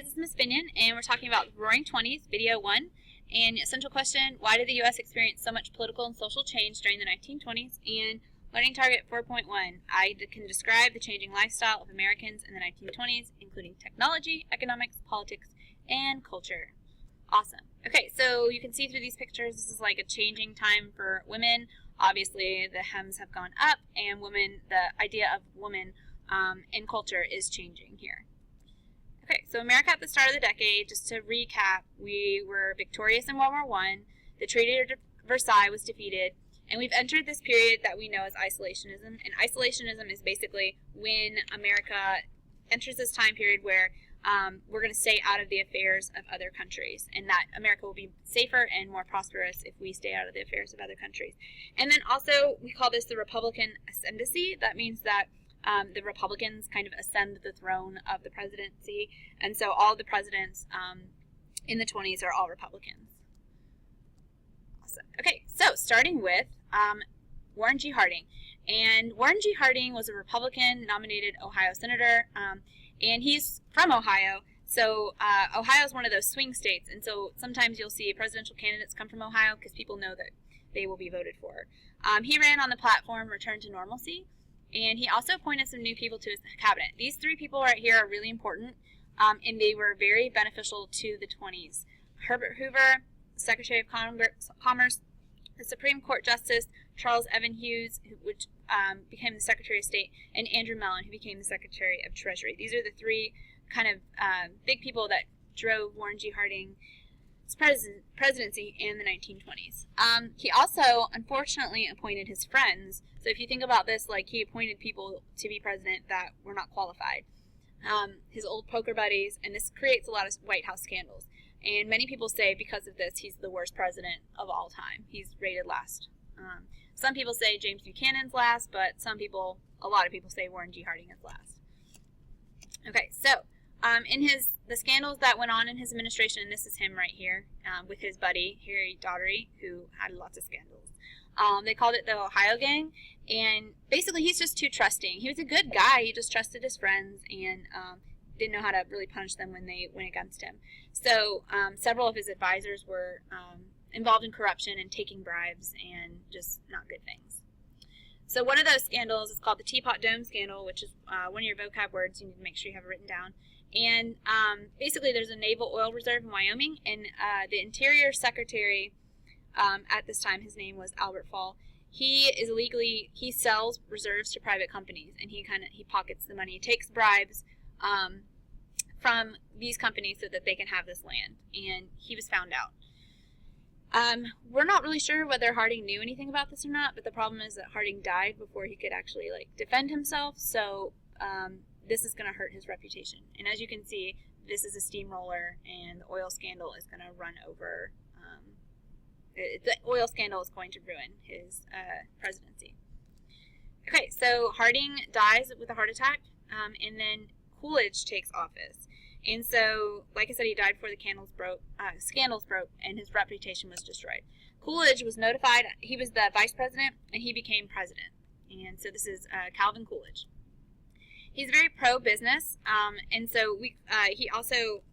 guys, it's Miss Binion, and we're talking about Roaring Twenties, Video 1. And central question, why did the U.S. experience so much political and social change during the 1920s? And learning target 4.1, I can describe the changing lifestyle of Americans in the 1920s, including technology, economics, politics, and culture. Awesome. Okay, so you can see through these pictures, this is like a changing time for women. Obviously, the hems have gone up, and women, the idea of women in culture is changing here. Okay, so America at the start of the decade, just to recap, we were victorious in World War I, the Treaty of Versailles was defeated, and we've entered this period that we know as isolationism. And isolationism is basically when America enters this time period where we're going to stay out of the affairs of other countries, and that America will be safer and more prosperous if we stay out of the affairs of other countries. And then also, we call this the Republican ascendancy. That means that the Republicans kind of ascend the throne of the presidency, and so all the presidents in the 20s are all Republicans. Awesome. Okay, so starting with Warren G. Harding. And Warren G. Harding was a Republican-nominated Ohio senator, and he's from Ohio. So Ohio is one of those swing states, and so sometimes you'll see presidential candidates come from Ohio because people know that they will be voted for. He ran on the platform Return to Normalcy, and he also appointed some new people to his cabinet. These three people right here are really important, and they were very beneficial to the 20s. Herbert Hoover, Secretary of Commerce, the Supreme Court Justice, Charles Evan Hughes, which became the Secretary of State, and Andrew Mellon, who became the Secretary of Treasury. These are the three kind of big people that drove Warren G. Harding's presidency in the 1920s. He also, unfortunately, appointed his friends. So if you think about this, like he appointed people to be president that were not qualified. His old poker buddies, and this creates a lot of White House scandals. And many people say because of this, he's the worst president of all time. He's rated last. Some people say James Buchanan's last, but a lot of people say Warren G. Harding is last. Okay, so in the scandals that went on in his administration, and this is him right here with his buddy Harry Daugherty, who had lots of scandals. They called it the Ohio Gang, and basically he's just too trusting. He was a good guy. He just trusted his friends and didn't know how to really punish them when they went against him. So several of his advisors were involved in corruption and taking bribes and just not good things. So one of those scandals is called the Teapot Dome scandal, which is one of your vocab words. You need to make sure you have it written down. And basically there's a naval oil reserve in Wyoming, and the Interior Secretary at this time, his name was Albert Fall. He sells reserves to private companies, and he pockets the money. He takes bribes from these companies so that they can have this land, and he was found out. We're not really sure whether Harding knew anything about this or not, but the problem is that Harding died before he could actually defend himself, so this is going to hurt his reputation. And as you can see, this is a steamroller, and the oil scandal is going to run over. The oil scandal is going to ruin his presidency. Okay, so Harding dies with a heart attack, and then Coolidge takes office. And so, like I said, he died before the scandals broke, and his reputation was destroyed. Coolidge was notified. He was the vice president, and he became president. And so this is Calvin Coolidge. He's very pro-business, and so he also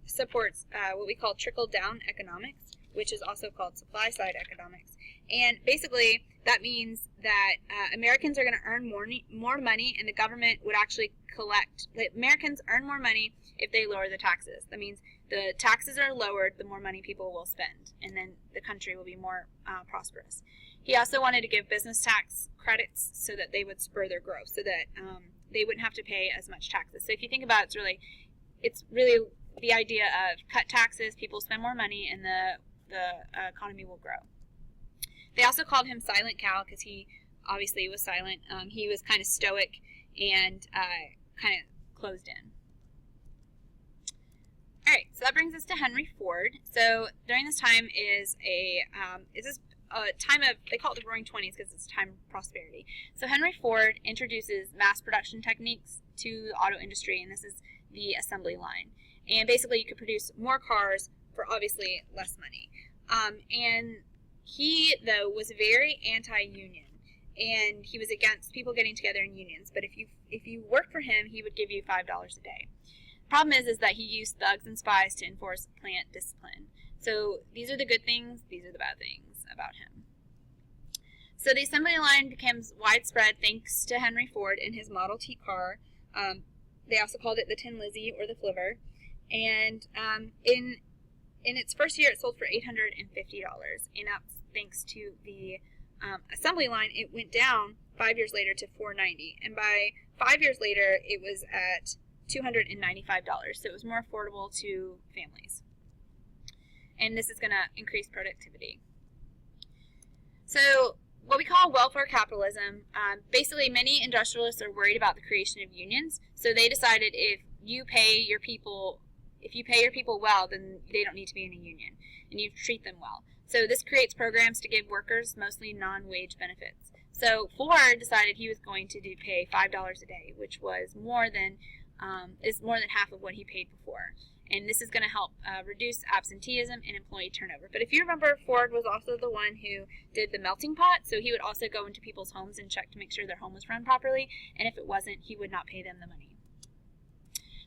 supports what we call trickle-down economics, which is also called supply-side economics. And basically, that means that Americans are going to earn more money, and the government would actually collect. Americans earn more money if they lower the taxes. That means the taxes are lowered, the more money people will spend, and then the country will be more prosperous. He also wanted to give business tax credits so that they would spur their growth, so that they wouldn't have to pay as much taxes. So if you think about it, it's really the idea of cut taxes, people spend more money, and the economy will grow. They also called him Silent Cal because he obviously was silent. He was kind of stoic and kind of closed in. All right, so that brings us to Henry Ford. So during this time is a time of, they call it the Roaring Twenties because it's a time of prosperity. So Henry Ford introduces mass production techniques to the auto industry, and this is the assembly line. And basically you could produce more cars for obviously less money. And he, though, was very anti-union, and he was against people getting together in unions. But if you worked for him, he would give you $5 a day. Problem is that he used thugs and spies to enforce plant discipline. So these are the good things, these are the bad things about him. So the assembly line becomes widespread thanks to Henry Ford and his Model T car. They also called it the Tin Lizzie or the Flivver. And in its first year, it sold for $850. And that's thanks to the assembly line. It went down 5 years later to $490. And by 5 years later, it was at $295. So it was more affordable to families. And this is going to increase productivity. So what we call welfare capitalism, basically many industrialists are worried about the creation of unions. So they decided if you pay your people well, then they don't need to be in a union, and you treat them well. So this creates programs to give workers mostly non-wage benefits. So Ford decided he was going to pay $5 a day, which was more than half of what he paid before. And this is going to help reduce absenteeism and employee turnover. But if you remember, Ford was also the one who did the melting pot, so he would also go into people's homes and check to make sure their home was run properly, and if it wasn't, he would not pay them the money.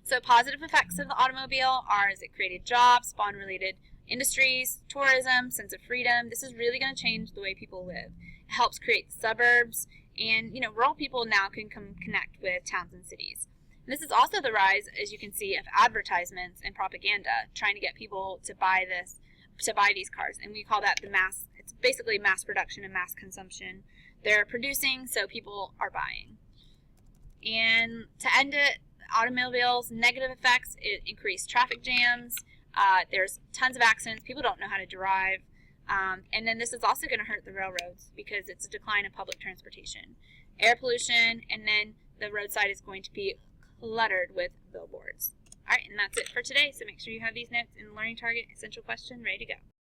So positive effects of the automobile are it created jobs, spawned related industries, tourism, sense of freedom. This is really going to change the way people live. It helps create suburbs, and rural people now can connect with towns and cities. And this is also the rise, as you can see, of advertisements and propaganda trying to get people to buy these cars, and we call that it's basically mass production and mass consumption. They're producing, so people are buying. And to end it, automobiles, negative effects, it increased traffic jams, there's tons of accidents, people don't know how to drive, and then this is also going to hurt the railroads because it's a decline in public transportation. Air pollution, and then the roadside is going to be cluttered with billboards. Alright, and that's it for today, so make sure you have these notes in the Learning Target Essential Question ready to go.